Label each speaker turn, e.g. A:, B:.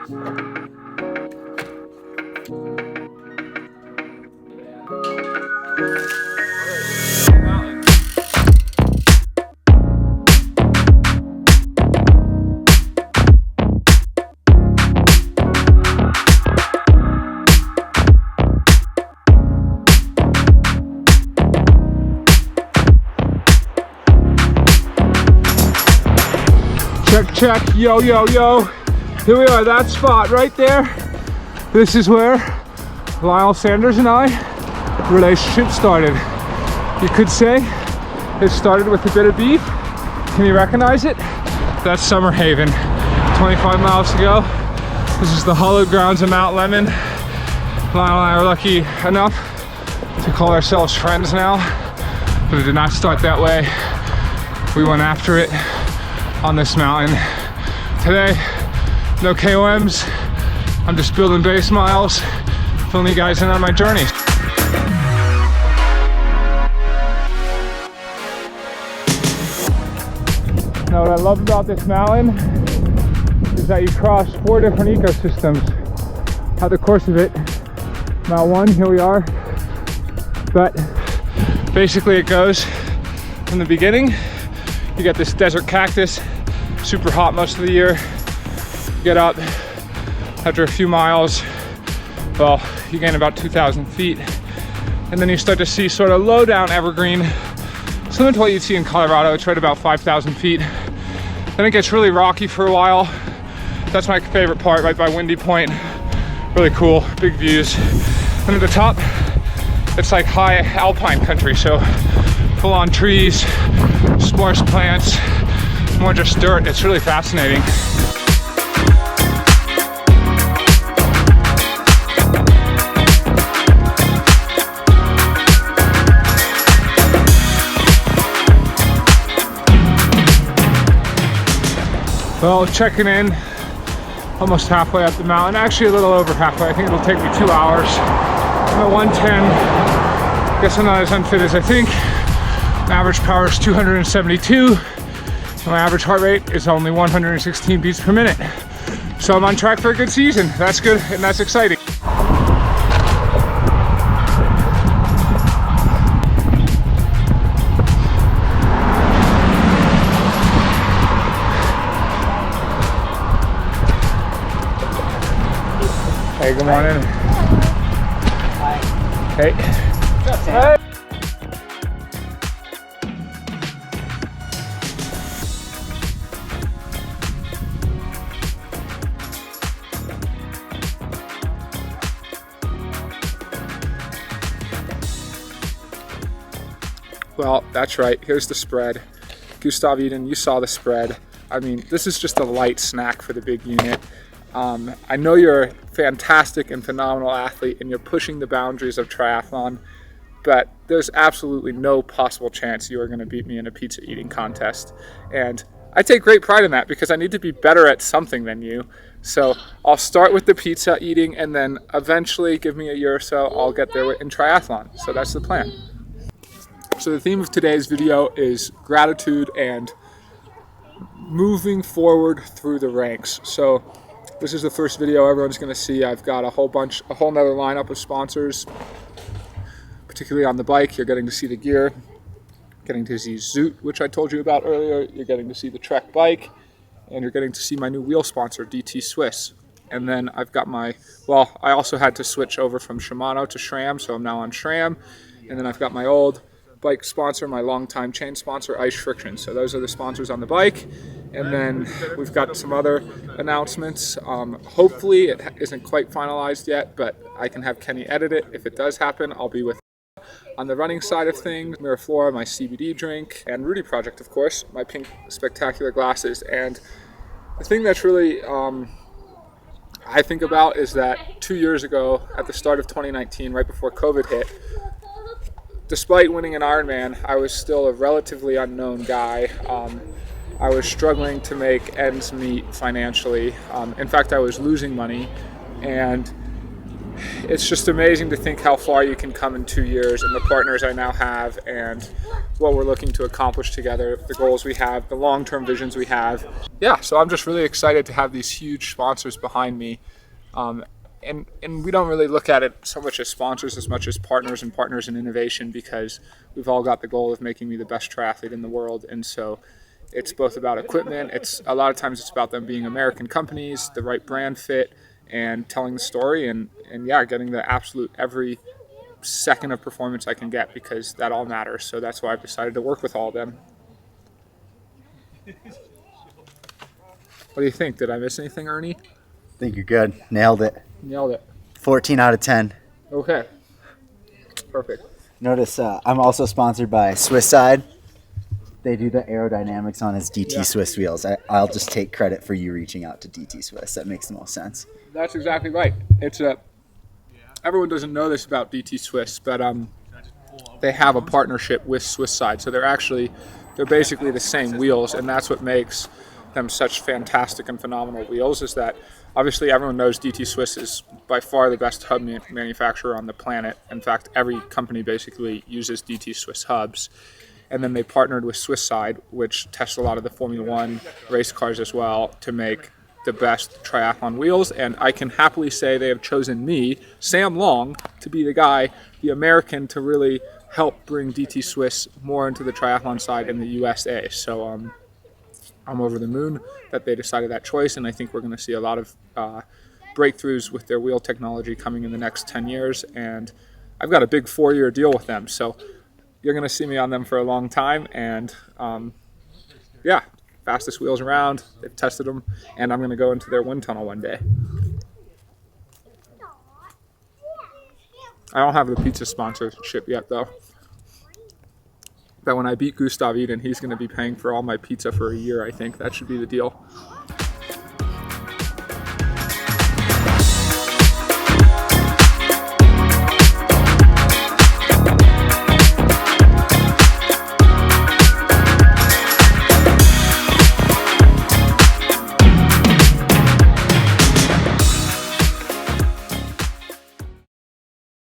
A: Check, check, yo, yo, yo. Here we are, that spot right there. This is where Lyle Sanders and I relationship started. You could say it started with a bit of beef. Can you recognize it? That's Summer Haven. 25 miles to go. This is the hallowed grounds of Mount Lemmon. Lyle and I are lucky enough to call ourselves friends now, but it did not start that way. We went after it on this mountain. Today, no KOMs. I'm just building base miles, filling you guys in on my journey. Now what I love about this mountain is that you cross 4 different ecosystems at the course of it. Mount 1, here we are. But basically it goes from the beginning. You get this desert cactus, super hot most of the year. You get up after a few miles, well, you gain about 2,000 feet. And then you start to see sort of low down evergreen, similar to what you'd see in Colorado. It's right about 5,000 feet. Then it gets really rocky for a while. That's my favorite part, right by Windy Point. Really cool, big views. And at the top, it's like high alpine country, so full on trees, sparse plants, more just dirt. It's really fascinating. Well, checking in, almost halfway up the mountain, actually a little over halfway. I think it'll take me 2 hours. I'm at 110. Guess I'm not as unfit as I think. My average power is 272. My average heart rate is only 116 beats per minute. So I'm on track for a good season. That's good and that's exciting. Hey, good morning. Hey. Hey. Well, that's right. Here's the spread. Gustav Eden, you saw the spread. I mean, this is just a light snack for the big unit. I know you're a fantastic and phenomenal athlete and you're pushing the boundaries of triathlon, but there's absolutely no possible chance you are going to beat me in a pizza eating contest. And I take great pride in that because I need to be better at something than you. So I'll start with the pizza eating and then eventually, give me a year or so, I'll get there in triathlon. So that's the plan. So the theme of today's video is gratitude and moving forward through the ranks. So this is the first video everyone's going to see. I've got a whole nother lineup of sponsors, particularly on the bike. You're getting to see the gear, getting to see Zoot, which I told you about earlier. You're getting to see the Trek bike, and you're getting to see my new wheel sponsor, DT Swiss. And then I've got I also had to switch over from Shimano to SRAM, so I'm now on SRAM. And then I've got my old bike sponsor, my longtime chain sponsor, Ice Friction. So those are the sponsors on the bike. And then we've got some other announcements. Hopefully it isn't quite finalized yet, but I can have Kenny edit it. If it does happen, I'll be with on the running side of things. Miraflora, my CBD drink, and Rudy Project, of course, my pink spectacular glasses. And the thing that's really I think about is that 2 years ago, at the start of 2019, right before COVID hit, despite winning an Ironman, I was still a relatively unknown guy. I was struggling to make ends meet financially. In fact, I was losing money. And It's just amazing to think how far you can come in 2 years, and the partners I now have, and what we're looking to accomplish together, the goals we have, the long-term visions we have. Yeah, so I'm just really excited to have these huge sponsors behind me. And we don't really look at it so much as sponsors as much as partners and partners in innovation, because we've all got the goal of making me the best triathlete in the world. And so it's both about equipment. It's a lot of times it's about them being American companies, the right brand fit, and telling the story, and yeah, getting the absolute every second of performance I can get, because that all matters. So that's why I've decided to work with all of them. What do you think? Did I miss anything, Ernie?
B: I think you're good. Nailed it.
A: Nailed it.
B: 14 out of 10.
A: Okay. Perfect.
B: Notice I'm also sponsored by Swisside. They do the aerodynamics on his DT Swiss wheels. I'll just take credit for you reaching out to DT Swiss. That makes the most sense.
A: That's exactly right. It's everyone doesn't know this about DT Swiss, but they have a partnership with Swisside. So they're basically the same wheels, and that's what makes them such fantastic and phenomenal wheels, is that obviously everyone knows DT Swiss is by far the best hub manufacturer on the planet. In fact, every company basically uses DT Swiss hubs. And then they partnered with Swisside, which tests a lot of the Formula One race cars as well, to make the best triathlon wheels. And I can happily say they have chosen me, Sam Long, to be the guy, the American, to really help bring DT Swiss more into the triathlon side in the USA. So I'm over the moon that they decided that choice, and I think we're going to see a lot of breakthroughs with their wheel technology coming in the next 10 years. And I've got a big 4-year deal with them. So you're going to see me on them for a long time, and yeah, fastest wheels around. They've tested them, and I'm going to go into their wind tunnel one day. I don't have the pizza sponsorship yet, though. But when I beat Gustav Eden, he's going to be paying for all my pizza for a year, I think. That should be the deal.